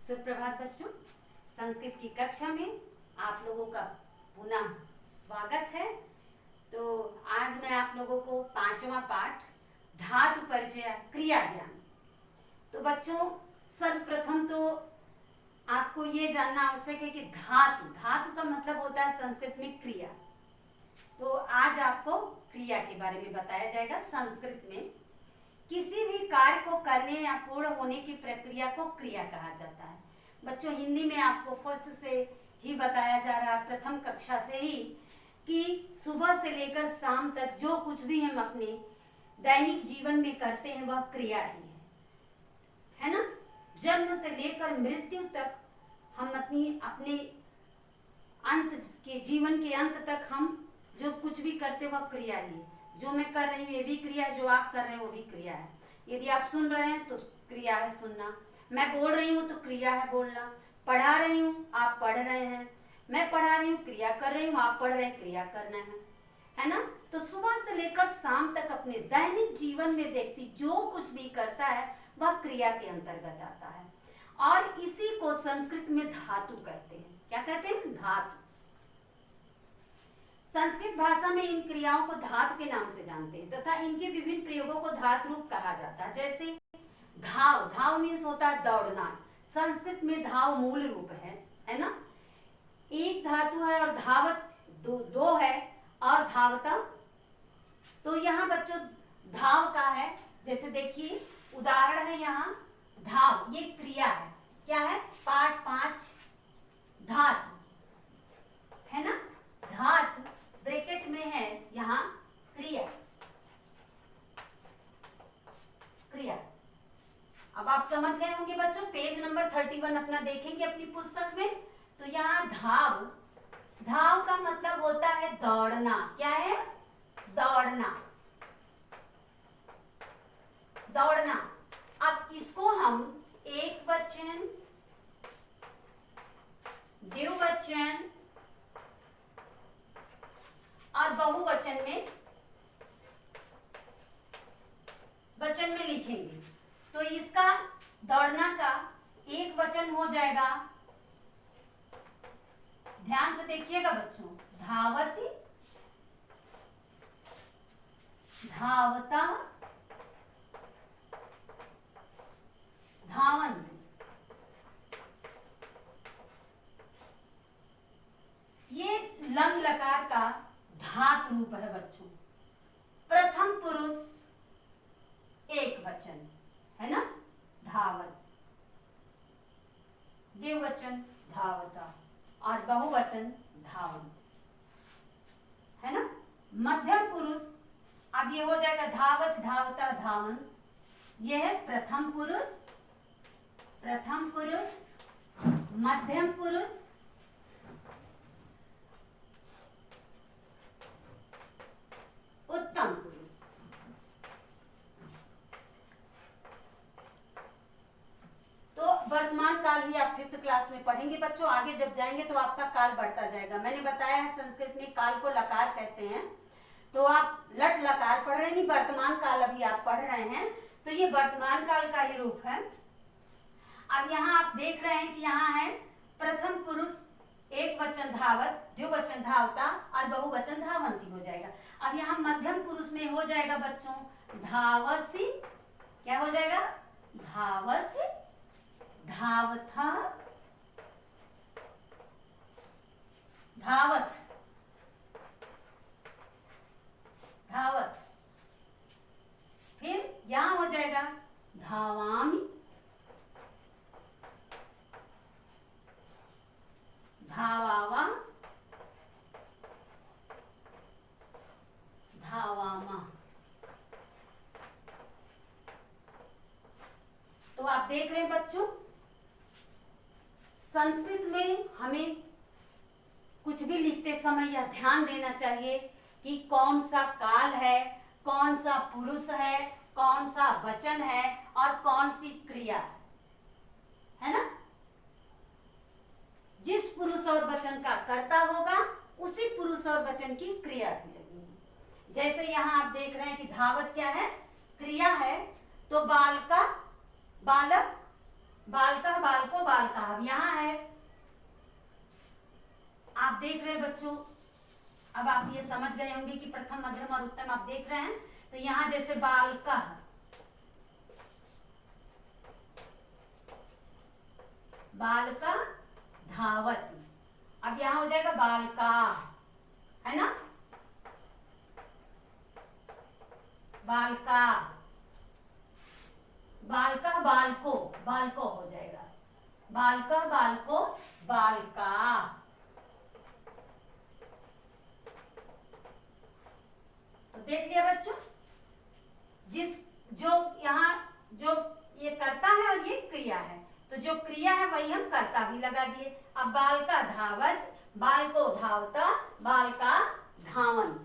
सुप्रभात बच्चों, संस्कृत की कक्षा में आप लोगों का पुनः स्वागत है। तो आज मैं आप लोगों को पांचवा पाठ धातु परिचय क्रिया ज्ञान। तो बच्चों, सर्वप्रथम तो आपको ये जानना आवश्यक है कि धातु का मतलब होता है संस्कृत में क्रिया। तो आज आपको क्रिया के बारे में बताया जाएगा। संस्कृत में किसी भी कार्य को करने या पूर्ण होने की प्रक्रिया को क्रिया कहा जाता है। बच्चों, हिंदी में आपको फर्स्ट से ही बताया जा रहा है, प्रथम कक्षा से ही, कि सुबह से लेकर शाम तक जो कुछ भी हम अपने दैनिक जीवन में करते हैं वह क्रिया ही है ना। जन्म से लेकर मृत्यु तक हम अपने अंत के जीवन के अंत तक हम जो कुछ भी करते वह क्रिया ही है। जो मैं कर रही हूँ ये भी क्रिया है, जो आप कर रहे हैं वो भी क्रिया है। यदि आप सुन रहे हैं तो क्रिया है सुनना, मैं बोल रही हूँ तो क्रिया है बोलना, पढ़ा रही हूँ आप पढ़ रहे हैं, मैं पढ़ा रही हूँ क्रिया कर रही हूँ, आप पढ़ रहे हैं क्रिया करना है ना। तो सुबह से लेकर शाम तक अपने दैनिक जीवन में व्यक्ति जो कुछ भी करता है वह क्रिया के अंतर्गत आता है, और इसी को संस्कृत में धातु कहते हैं। क्या कहते हैं? धातु। संस्कृत भाषा में इन क्रियाओं को धातु के नाम से जानते हैं तथा इनके विभिन्न प्रयोगों को धातु रूप कहा जाता है। जैसे धाव मीन्स होता है दौड़ना। संस्कृत में धाव मूल रूप है ना। एक धातु है और धावत दो है और धावता। तो यहाँ बच्चों धाव का है, जैसे देखिए उदाहरण है यहाँ धाव, ये क्रिया है। क्या है? पाठ 5 धातु है ना। धातु ब्रैकेट में है यहाँ क्रिया। क्रिया अब आप समझ गए होंगे बच्चों। पेज नंबर 31 अपना देखेंगे अपनी पुस्तक में। तो यहाँ धाव का मतलब होता है दौड़ना। क्या है? दौड़ना। दौड़ना। अब इसको हम एक वचन, द्विवचन और बहुवचन में लिखेंगे। तो इसका दौड़ना का एक वचन हो जाएगा, ध्यान से देखिएगा बच्चों, धावति, धावता, धावन्ति। ये लंग लकार का धातु रूप है बच्चों। प्रथम पुरुष एक वचन है ना, धावत, द्विवचन धावता और बहुवचन धावन है ना। मध्यम पुरुष, अब ये हो जाएगा धावत, धावता, धावन। यह है प्रथम पुरुष, मध्यम पुरुष, उत्तम पुरुष। तो वर्तमान काल ही आप 5th क्लास में पढ़ेंगे बच्चों। आगे जब जाएंगे तो आपका काल बढ़ता जाएगा। मैंने बताया है संस्कृत में काल को लकार कहते हैं। तो आप लट लकार पढ़ रहे हैं, नहीं वर्तमान काल अभी आप पढ़ रहे हैं। तो ये वर्तमान काल का ही रूप है। अब यहाँ आप देख रहे हैं कि यहाँ है प्रथम पुरुष एक वचन धावत, द्विवचन धावता और बहुवचन धावंती हो जाएगा। अब यहाँ मध्यम पुरुष में हो जाएगा बच्चों धावसी। क्या हो जाएगा? धावसी, धावथा, धावत, धावत। फिर यहां हो जाएगा धावामि, धावावा, धावामा। तो आप देख रहे हैं बच्चों, संस्कृत में हमें कुछ भी लिखते समय यह ध्यान देना चाहिए कि कौन सा काल है, कौन सा पुरुष है, कौन सा वचन है और कौन सी क्रिया है ना। जिस पुरुष और वचन का कर्ता होगा उसी पुरुष और वचन की क्रिया भी लगेगी। जैसे यहाँ आप देख रहे हैं कि धावत क्या है? क्रिया है। तो बालक बालकः, बालको, बालका। अब यहाँ है, आप देख रहे हैं बच्चों, अब आप ये समझ गए होंगे कि प्रथम मध्यम और उत्तम आप देख रहे हैं। तो यहाँ जैसे बालकः, बालका धावति। अब यहाँ हो जाएगा बालका, है ना, बालका। बालका बालको, बालको हो जाएगा, बालका बालको बालका। तो देख लिया बच्चों, जो यहाँ जो ये कर्ता है और ये क्रिया है, तो जो क्रिया है वही हम कर्ता भी लगा दिए। अब बालका धावत, बालको धावता, बालका धावन,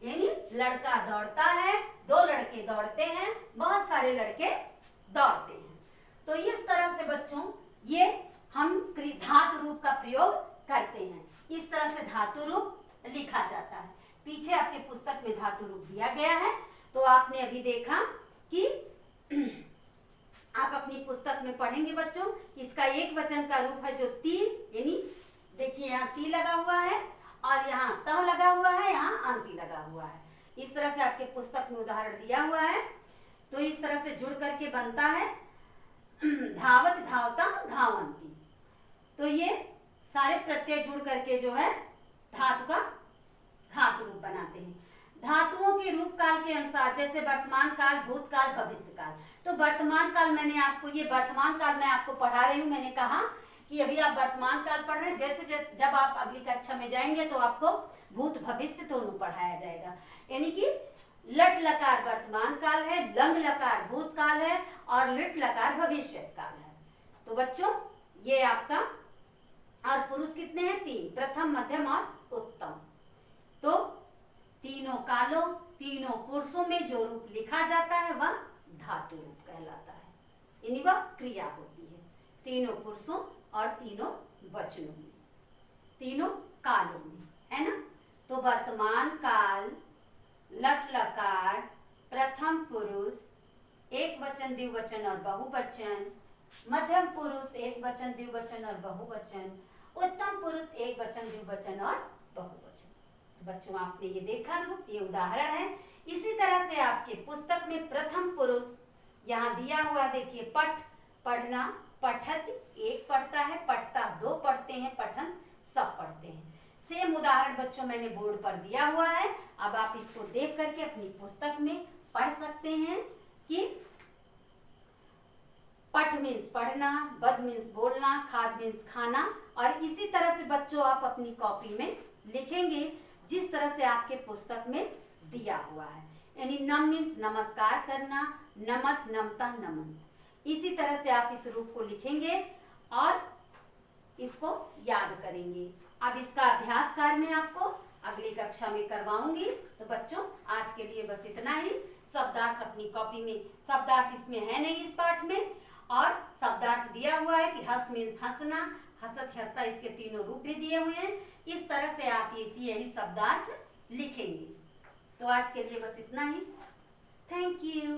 यानी लड़का दौड़ता है, दो लड़के दौड़ते हैं, बहुत सारे लड़के दौड़ते हैं। तो इस तरह से बच्चों ये हम धातु रूप का प्रयोग करते हैं। इस तरह से धातु रूप लिखा जाता है। पीछे आपके पुस्तक में धातु रूप दिया गया है। तो आपने अभी देखा कि आप अपनी पुस्तक में पढ़ेंगे बच्चों, इसका एक वचन का रूप है जो ती, यानी देखिए यहाँ ती लगा हुआ है और यहाँ त लगा हुआ है, यहाँ अंति लगा हुआ है। इस तरह से आपके पुस्तक में उदाहरण दिया हुआ है। तो इस तरह से जुड़ करके बनता है धावत, धावता, धावंती। तो ये सारे प्रत्यय जुड़ करके जो है धातु का धातु रूप बनाते हैं। धातुओं के रूप काल के अनुसार, जैसे वर्तमान काल, भूतकाल, भविष्य काल। तो वर्तमान काल मैंने आपको, ये वर्तमान काल मैं आपको पढ़ा रही हूँ। मैंने कहा कि अभी आप वर्तमान काल पढ़ रहे हैं, जैसे जैसे जब आप अगली कक्षा में जाएंगे तो आपको भूत भविष्य दोनों पढ़ाया जाएगा। यानी कि लट लकार वर्तमान काल है, लंग लकार भूतकाल है और लिट लकार भविष्य काल है। तो बच्चों ये आपका, और पुरुष कितने हैं? 3, प्रथम मध्यम और उत्तम। तो तीनों कालों, तीनों पुरुषों में जो रूप लिखा जाता है वह धातु रूप कहलाता है, यानी वह क्रिया होती है तीनों पुरुषों और तीनों वचनों में, तीनों कालों में, है ना। तो वर्तमान काल, लट लकार, प्रथम पुरुष, एक वचन द्विवचन और बहुवचन, मध्यम पुरुष एक वचन द्विवचन और बहुवचन, उत्तम पुरुष एक वचन द्विवचन और बहुवचन। बच्चों आपने ये देखा रूप, ये उदाहरण है। इसी तरह से आपके पुस्तक में प्रथम पुरुष यहाँ दिया हुआ, देखिए पठ, पढ़ना, पठत एक पढ़ता है, पठता 2 पढ़ते हैं, पठन सब पढ़ते हैं। सेम उदाहरण बच्चों मैंने बोर्ड पर दिया हुआ है। अब आप इसको देख करके अपनी पुस्तक में पढ़ सकते हैं कि पठ मीन्स पढ़ना, बद मीन्स बोलना, खाद मीन्स खाना। और इसी तरह से बच्चों आप अपनी कॉपी में लिखेंगे जिस तरह से आपके पुस्तक में दिया हुआ है। यानी नम मीन्स नमस्कार करना, नमत, नमता, नमन। इसी तरह से आप इस रूप को लिखेंगे और इसको याद करेंगे। अब इसका अभ्यास कार्य मैं आपको अगली कक्षा में करवाऊंगी। तो बच्चों आज के लिए बस इतना ही। शब्दार्थ अपनी कॉपी में, शब्दार्थ इसमें है नहीं इस पाठ में, और शब्दार्थ दिया हुआ है कि हंस मीन्स हंसना, हसत, हंसता, इसके तीनों रूप भी दिए हुए हैं। इस तरह से आप यही शब्दार्थ लिखेंगे। तो आज के लिए बस इतना ही। Thank you.